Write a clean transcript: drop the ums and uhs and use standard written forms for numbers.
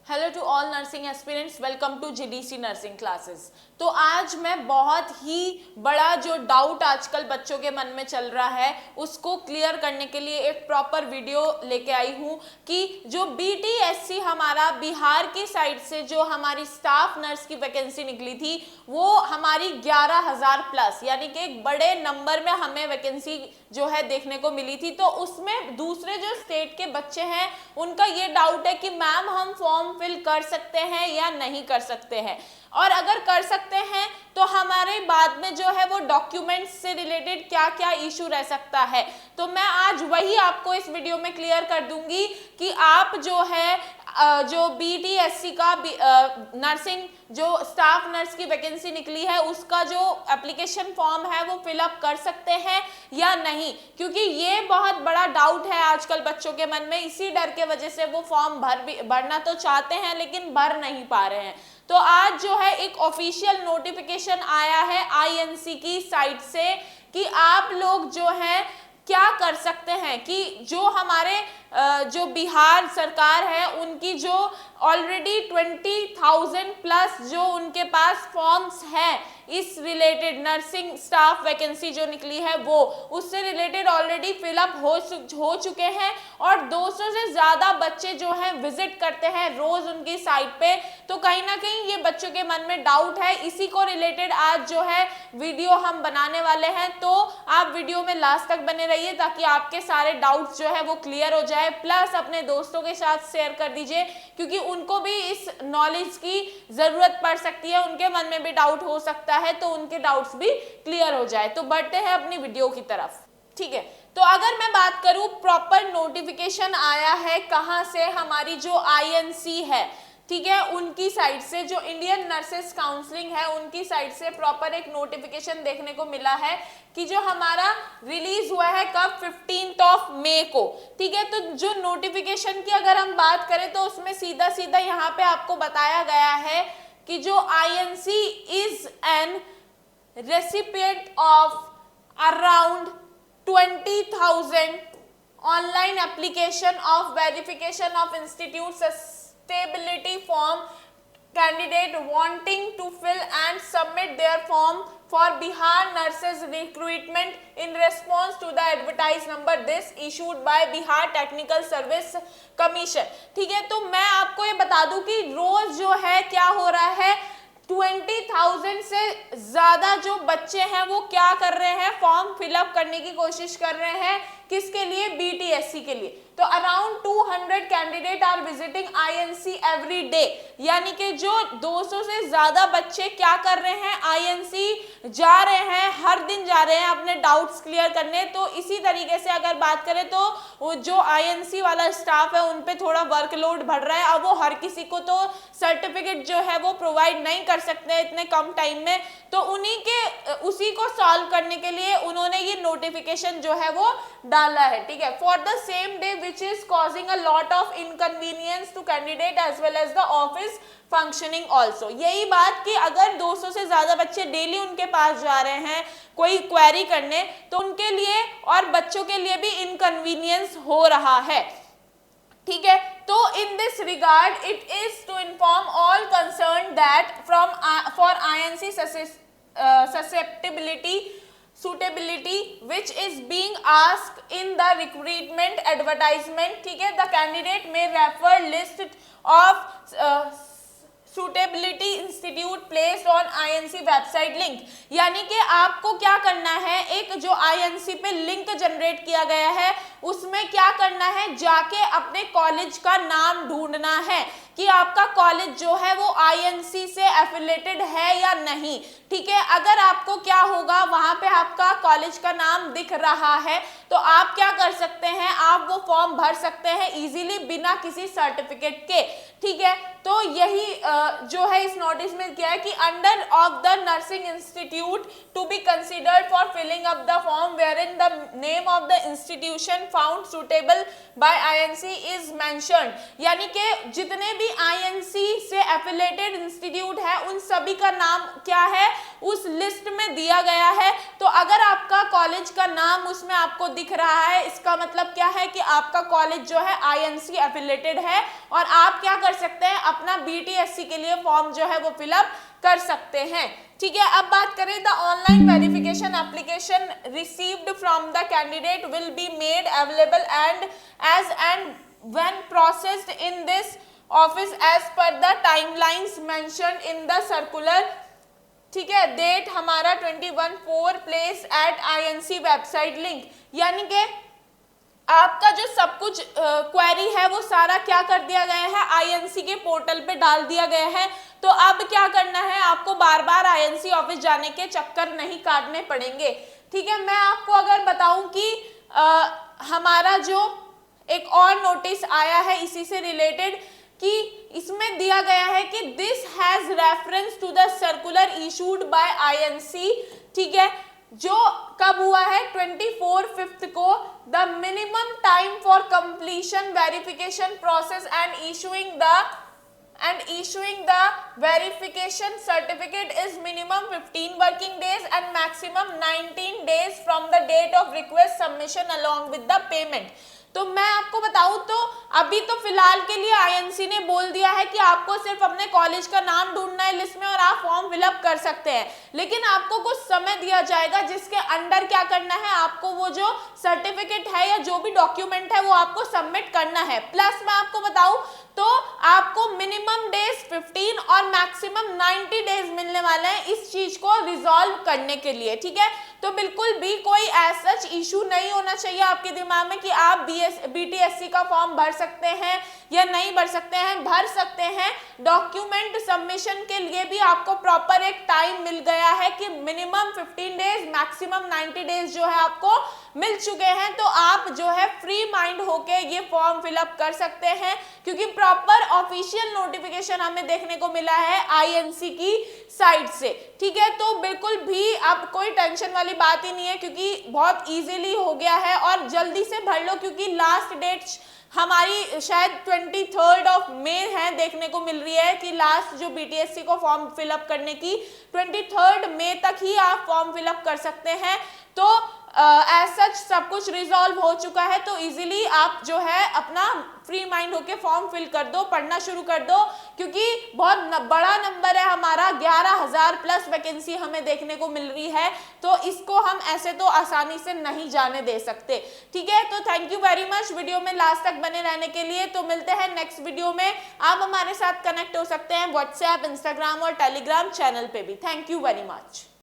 Hello to all nursing aspirants, welcome to GDC nursing classes. तो आज मैं बहुत ही बड़ा जो डाउट आजकल बच्चों के मन में चल रहा है उसको क्लियर करने के लिए एक प्रॉपर वीडियो लेके आई हूँ कि जो बीटीएससी हमारा बिहार की साइड से जो हमारी स्टाफ नर्स की वैकेंसी निकली थी वो हमारी 11,000 प्लस यानी कि एक बड़े नंबर में हमें वैकेंसी जो है देखने को मिली थी। तो उसमें दूसरे जो स्टेट के बच्चे हैं उनका ये डाउट है कि मैम हम फॉर्म फिल कर सकते हैं या नहीं कर सकते हैं, और अगर कर सकते हैं तो हमारे बाद में जो है वो डॉक्यूमेंट्स से रिलेटेड क्या क्या इशू रह सकता है। तो मैं आज वही आपको इस वीडियो में क्लियर कर दूंगी कि आप जो है जो बीटीएससी का नर्सिंग जो स्टाफ नर्स की वैकेंसी निकली है उसका जो एप्लीकेशन फॉर्म है वो फिलअप कर सकते हैं या नहीं, क्योंकि ये बहुत बड़ा डाउट है आजकल बच्चों के मन में। इसी डर के वजह से वो फॉर्म भरना तो चाहते हैं लेकिन भर नहीं पा रहे हैं। तो आज जो है एक ऑफिशियल नोटिफिकेशन आया है आईएनसी की साइट से कि आप लोग जो है क्या कर सकते हैं कि जो हमारे जो बिहार सरकार है उनकी जो ऑलरेडी 20,000 प्लस जो उनके पास फॉर्म्स हैं इस रिलेटेड नर्सिंग स्टाफ वैकेंसी जो निकली है वो उससे रिलेटेड ऑलरेडी फिलअप हो चुके हैं, और 200 से ज़्यादा बच्चे जो हैं विजिट करते हैं रोज़ उनकी साइट पे। तो कहीं ना कहीं ये बच्चों के मन में डाउट है, इसी को रिलेटेड आज जो है वीडियो हम बनाने वाले हैं। तो आप वीडियो में लास्ट तक बने रहिए ताकि आपके सारे डाउट्स जो है वो क्लियर हो जाए, प्लस अपने दोस्तों के साथ शेयर कर दीजिए क्योंकि उनको भी इस नॉलेज की ज़रूरत पड़ सकती है, उनके मन में भी डाउट हो सकता है तो उनके डाउट्स भी क्लियर हो जाए। तो बढ़ते हैं अपनी वीडियो की तरफ, ठीक है। तो अगर मैं बात करूं प्रॉपर नोटिफिकेशन आया है कहां से, हमारी जो आईएनसी है, ठीक है, उनकी साइड से जो इंडियन नर्सेस काउंसलिंग है उनकी साइड से प्रॉपर एक नोटिफिकेशन देखने को मिला है कि जो हमारा रिलीज हुआ है कब 15 मई को, ठीक है। तो जो नोटिफिकेशन की अगर हम बात करें तो उसमें सीधा सीधा यहाँ पे आपको बताया गया है कि जो INC is an recipient of around 20,000 online application of verification of institute stability form candidate wanting to fill and submit their form for Bihar nurses recruitment in response to the advertised number this issued by Bihar Technical Service Commission, ठीक है। तो मैं आपको ये बता दूं कि रोज जो है क्या हो रहा है 20,000 से ज्यादा जो बच्चे हैं वो क्या कर रहे हैं, फॉर्म फिलअप करने की कोशिश कर रहे हैं। किसके लिए? बीटीएससी के लिए। तो around 200 candidate are visiting INC every day, यानी कि जो 200 से ज्यादा बच्चे क्या कर रहे हैं, आईएनसी जा रहे हैं, हर दिन जा रहे हैं अपने डाउट्स क्लियर करने। तो इसी तरीके से अगर बात करें तो वो जो आईएनसी वाला स्टाफ है उन पे थोड़ा वर्कलोड बढ़ रहा है। अब वो हर किसी को तो सर्टिफिकेट जो है वो प्रोवाइड नहीं कर सकते इतने कम टाइम में, तो उसी को सॉल्व करने के लिए उन्होंने ये नोटिफिकेशन जो है वो डाला है, ठीक है। For the same day which is causing a lot of inconvenience to candidate as well as the office functioning also। यही बात कि अगर 200 से ज्यादा बच्चे डेली उनके पास जा रहे हैं कोई क्वेरी करने तो उनके लिए और बच्चों के लिए भी इनकन्वीनियंस हो रहा है, ठीक है। तो in this regard it is to inform all concern that from for INC susceptibility suitability which is being asked in the recruitment advertisement, ठीक है, the candidate may refer list of suitability institute placed on INC website link। यानी कि आपको क्या करना है, एक जो INC पे लिंक जनरेट किया गया है उसमें क्या करना है, जाके अपने कॉलेज का नाम ढूंढना है कि आपका कॉलेज जो है वो आईएनसी से एफिलेटेड है या नहीं, ठीक है। अगर आपको क्या होगा वहां पे आपका कॉलेज का नाम दिख रहा है तो आप क्या कर सकते हैं, आप वो फॉर्म भर सकते हैं इजीली बिना किसी सर्टिफिकेट के, ठीक है। तो यही जो है इस नोटिस में क्या है कि under of the nursing institute to be considered for filling up the form where in the name of the institution found suitable by INC is mentioned, यानी कि जितने भी आईएनसी से एफिलेटेड इंस्टीट्यूट है उन सभी का नाम क्या है उस लिस्ट में दिया गया है। तो अगर आपका कॉलेज का नाम उसमें आपको दिख रहा है इसका मतलब क्या है कि आपका कॉलेज जो है आईएनसी एफिलेटेड है और आप क्या कर सकते हैं अपना बीटीएससी के लिए फॉर्म जो है वो फिलअप कर सकते हैं। ठीक है, अब बात करें the online verification application received from the candidate will be made available and when processed in this office as per the timelines mentioned in the circular. ठीक है, डेट हमारा 21/4 place at INC website link, यानी कि आपका जो सब कुछ query है वो सारा क्या कर दिया गया है, आईएनसी के पोर्टल पे डाल दिया गया है। तो अब क्या करना है, आपको बार बार आईएनसी ऑफिस जाने के चक्कर नहीं काटने पड़ेंगे। ठीक है, मैं आपको अगर बताऊं कि हमारा जो एक और नोटिस आया है इसी से रिलेटेड, कि इसमें दिया गया है कि this has reference to the circular issued by INC. ठीक है, जो कब हुआ है, 24/5 को, the minimum time for completion verification process and issuing the verification certificate is minimum 15 working days and maximum 19 days from the date of request submission along with the payment। तो मैं आपको बताऊं तो अभी तो फिलहाल के लिए आईएनसी ने बोल दिया है कि आपको सिर्फ अपने कॉलेज का नाम ढूंढना है लिस्ट में और आप फॉर्म फिलअप कर सकते हैं, लेकिन आपको कुछ समय दिया जाएगा जिसके अंडर क्या करना है, आपको वो जो सर्टिफिकेट है या जो भी डॉक्यूमेंट है वो आपको सबमिट करना है। प्लस मैं आपको बताऊं तो आपको मिनिमम डेज 15 और मैक्सिमम 90 डेज मिलने वाले हैं इस चीज को रिजॉल्व करने के लिए। ठीक है, तो बिल्कुल भी कोई ऐसा इशू नहीं होना चाहिए आपके दिमाग में कि आप बीटीएससी का फॉर्म भर सकते हैं या नहीं भर सकते हैं, भर सकते हैं। डॉक्यूमेंट सबमिशन के लिए भी आपको प्रॉपर एक टाइम मिल गया है कि मिनिमम 15 डेज मैक्सिमम 90 डेज जो है आपको मिल चुके हैं, तो आप जो है फ्री माइंड होके ये फॉर्म फिलअप कर सकते हैं, क्योंकि प्रॉपर ऑफिशियल नोटिफिकेशन हमें देखने को मिला है आईएनसी की साइट से। ठीक है, तो बिल्कुल भी अब कोई टेंशन वाली बात ही नहीं है, क्योंकि बहुत इजीली हो गया है और जल्दी से भर लो, क्योंकि लास्ट डेट हमारी शायद 23 मई है, देखने को मिल रही है कि लास्ट जो बीटीएससी को फॉर्म फिलअप करने की 23 मई तक ही आप फॉर्म फिलअप कर सकते हैं। तो एज सच सब कुछ रिजॉल्व हो चुका है, तो इजीली आप जो है अपना फ्री माइंड होके फॉर्म फिल कर दो, पढ़ना शुरू कर दो, क्योंकि बहुत बड़ा नंबर है हमारा, 11,000 प्लस वैकेंसी हमें देखने को मिल रही है, तो इसको हम ऐसे तो आसानी से नहीं जाने दे सकते। ठीक है, तो thank you very much video में लास्ट तक बने रहने के लिए। तो मिलते हैं नेक्स्ट वीडियो में। आप हमारे साथ कनेक्ट हो सकते हैं व्हाट्सएप, इंस्टाग्राम और टेलीग्राम चैनल पे भी। Thank you very much.